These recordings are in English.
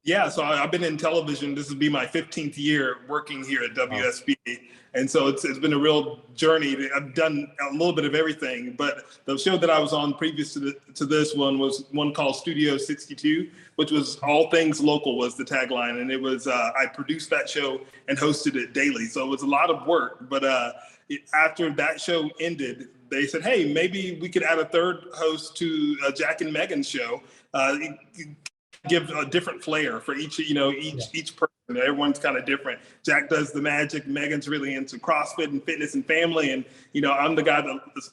Yeah, so I've been in television. This will be my 15th year working here at WSPA. And so it's been a real journey. I've done a little bit of everything, but the show that I was on previous to this one was one called Studio 62, which was all things local was the tagline. And it was, I produced that show and hosted it daily. So it was a lot of work, but after that show ended, they said, hey, maybe we could add a third host to Jack and Megan's show. Give a different flair for each person. Everyone's kind of different. Jack does the magic. Megan's really into CrossFit and fitness and family. And, I'm the guy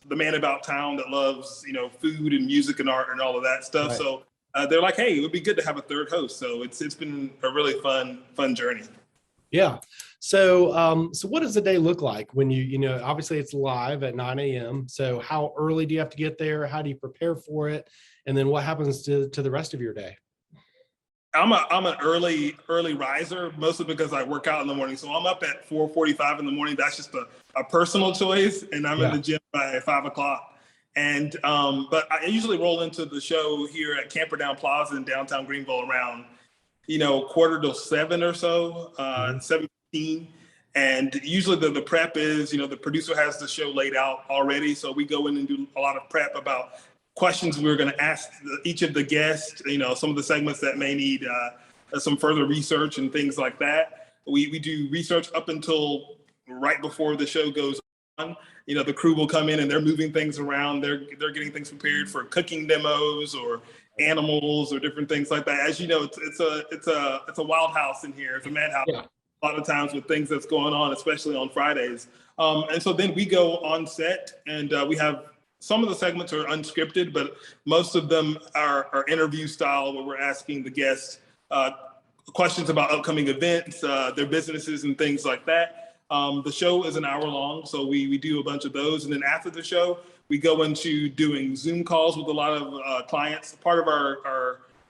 the man about town that loves, food and music and art and all of that stuff. Right. So they're like, hey, it would be good to have a third host. So it's been a really fun journey. Yeah. So, so what does the day look like when obviously it's live at 9 a.m. So how early do you have to get there? How do you prepare for it? And then what happens to the rest of your day? I'm an early riser, mostly because I work out in the morning. So I'm up at 4:45 in the morning. That's just a personal choice, and I'm in the gym by 5 o'clock. And but I usually roll into the show here at Camperdown Plaza in downtown Greenville around 6:45 or so, 7:15. And usually the prep is the producer has the show laid out already, so we go in and do a lot of prep about questions we were going to ask each of the guests, some of the segments that may need some further research and things like that. We do research up until right before the show goes on. The crew will come in and they're moving things around. They're getting things prepared for cooking demos or animals or different things like that. As you know, it's a wild house in here. It's a madhouse. Yeah. A lot of times with things that's going on, especially on Fridays. And so then we go on set and we have some of the segments are unscripted, but most of them are interview style where we're asking the guests questions about upcoming events, their businesses and things like that. The show is an hour long, so we do a bunch of those. And then after the show, we go into doing Zoom calls with a lot of clients. Part of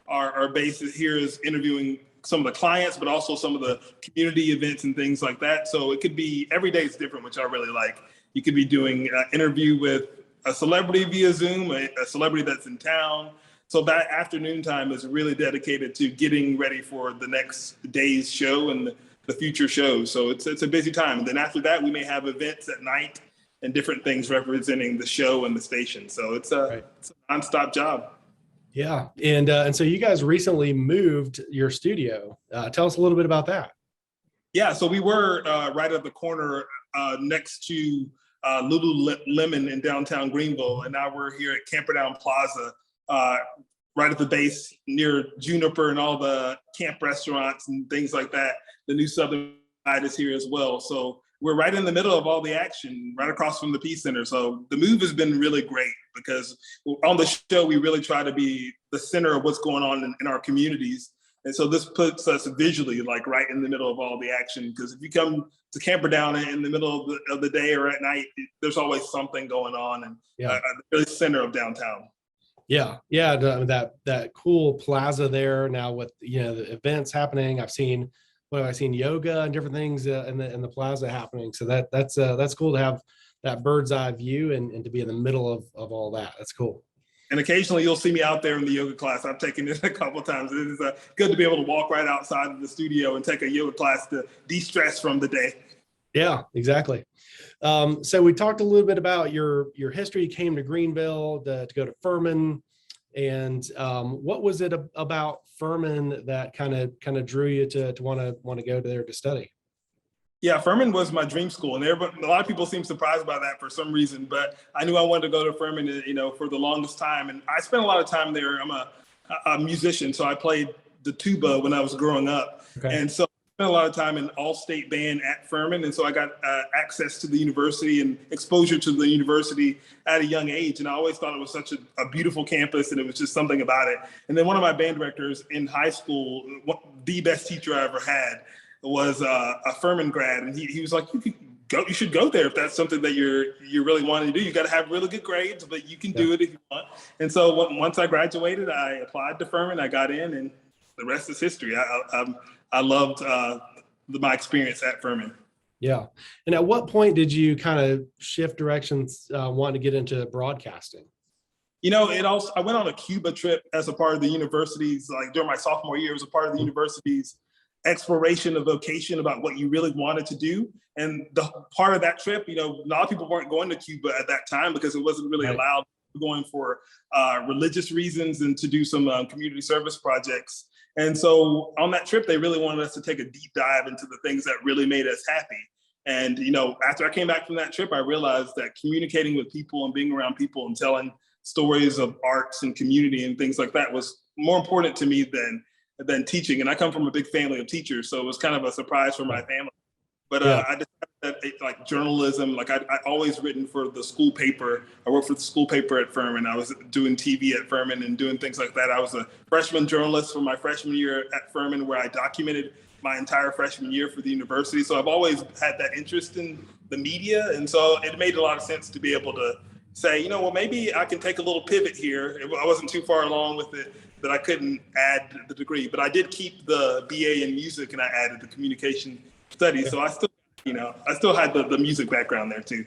our base here is interviewing some of the clients, but also some of the community events and things like that. So it could be, every day is different, which I really like. You could be doing an interview with a celebrity via Zoom, a celebrity that's in town. So that afternoon time is really dedicated to getting ready for the next day's show and the future shows. So it's a busy time. And then after that, we may have events at night and different things representing the show and the station. So it's a nonstop job. Yeah. And so you guys recently moved your studio. Tell us a little bit about that. Yeah. So we were right at the corner next to Lululemon in downtown Greenville, and now we're here at Camperdown Plaza, right at the base near Juniper and all the camp restaurants and things like that. The new Southern side is here as well. So we're right in the middle of all the action, right across from the Peace Center. So the move has been really great because on the show, we really try to be the center of what's going on in our communities. And so this puts us visually like right in the middle of all the action. Because if you come to Camperdown in the middle of the day or at night, there's always something going on, and the really center of downtown. Yeah. That cool plaza there now with the events happening. I've seen yoga and different things in the plaza happening. So that's cool to have that bird's eye view and to be in the middle of all that. That's cool. And occasionally you'll see me out there in the yoga class. I've taken it a couple of times. It is good to be able to walk right outside of the studio and take a yoga class to de-stress from the day. Yeah, exactly. So we talked a little bit about your history. You came to Greenville to go to Furman. And what was it about Furman that kind of drew you to want to go there to study? Yeah, Furman was my dream school, and a lot of people seem surprised by that for some reason. But I knew I wanted to go to Furman, for the longest time, and I spent a lot of time there. I'm a musician, so I played the tuba when I was growing up, and so I spent a lot of time in all-state band at Furman, and so I got access to the university and exposure to the university at a young age. And I always thought it was such a beautiful campus, and it was just something about it. And then one of my band directors in high school, the best teacher I ever had, was a Furman grad, and he was like, you should go there if that's something that you're really wanting to do. You got to have really good grades, but you can do it if you want. And so once I graduated, I applied to Furman. I got in, and the rest is history. I loved my experience at Furman. Yeah. And at what point did you kind of shift directions, wanting to get into broadcasting? I went on a Cuba trip as a part of the university's, like during my sophomore year, it was a part of the university's exploration of vocation about what you really wanted to do. And the part of that trip, a lot of people weren't going to Cuba at that time because it wasn't really allowed, going for religious reasons and to do some community service projects. And so on that trip, they really wanted us to take a deep dive into the things that really made us happy. And, after I came back from that trip, I realized that communicating with people and being around people and telling stories of arts and community and things like that was more important to me than teaching. And I come from a big family of teachers, so it was kind of a surprise for my family. But I decided that like journalism, like I'd always written for the school paper. I worked for the school paper at Furman. I was doing TV at Furman and doing things like that. I was a freshman journalist for my freshman year at Furman, where I documented my entire freshman year for the university. So I've always had that interest in the media. And so it made a lot of sense to be able to say, maybe I can take a little pivot here. I wasn't too far along with it that I couldn't add the degree, but I did keep the BA in music and I added the communication studies. So I still had the music background there too.